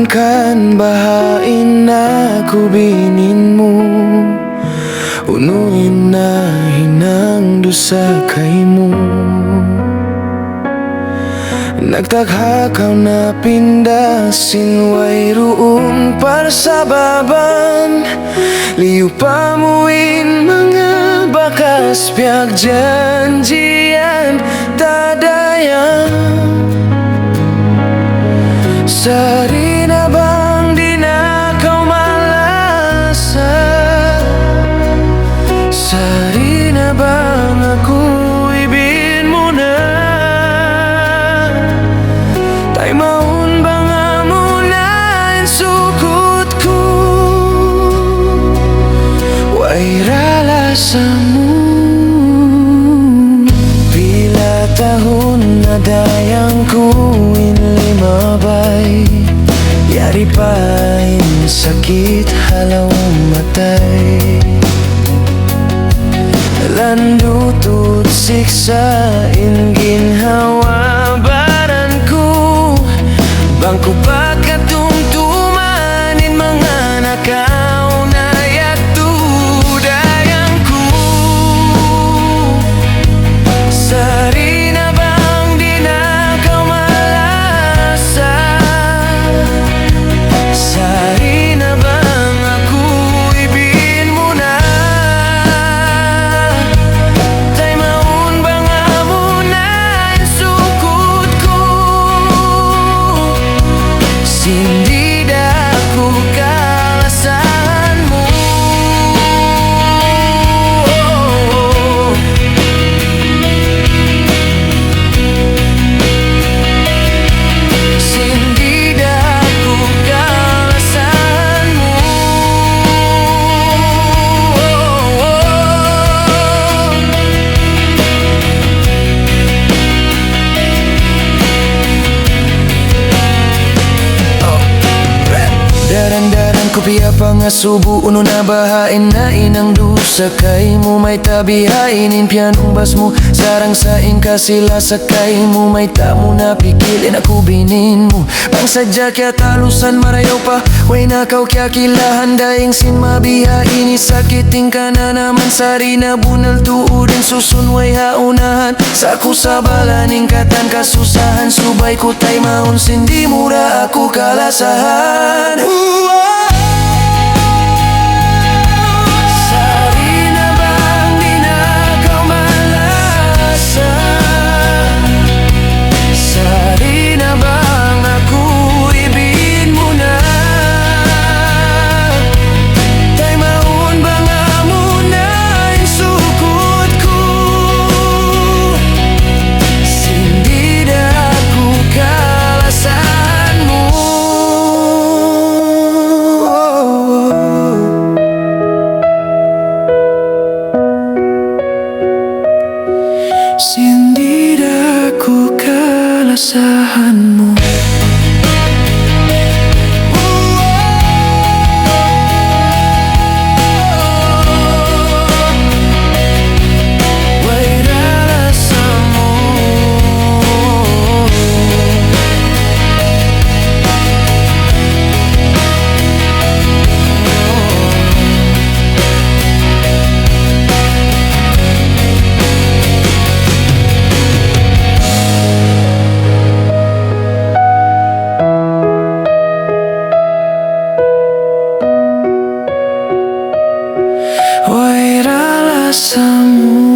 kan bahain aku binin mo, unuin na hinangdo sa kaymo. Nagtagha ka na pindasin way roon para sa baban, liyo pamuin mga bakas piag janjian tadayan. Sari na bang di na kau malasa? Sari na bang ako ibin mo na? Tay maun bang amo na ang sukot ko? Way ralasa mo. Pila tahun na dayang ko inlimabay, yari pain sakit halaw matay. Landutut siksain ginhawa baran ko, bangko pagkatumtumanin mga nakaw na yato dayang ko. Sari na bang di na kau malasa? Sari na bang ako ibin mo na? Tay maun bang amo na ang sukot ko? Sindi ako kalasan mo. Sindi ako kalasan mo. Daran-daran ko piya pangasubo, uno na bahain na inang dusa kay mo. May tabihainin pianong bas mo, sarang saing kasila sakay mo. May tamo na pikilin ako binin mo, pang sadya kya talusan marayaw pa. Way nakaw kya kilahan daing sin mabihain, isakiting ka na naman. Sari na bunal tuudin susunway haunahan, sa kusabalaning katan kasusahan. Subay ko tay maun sindi mura ako kalasahan. Sari na bang di na kau malasa? Sari na bang ako ibin mo na? Tay maun bang amo na ang sukot ko? Sindi na ako kalasan mo. Sindi ako kalasahan mo. Way ralasa mo. Way ralasa mo.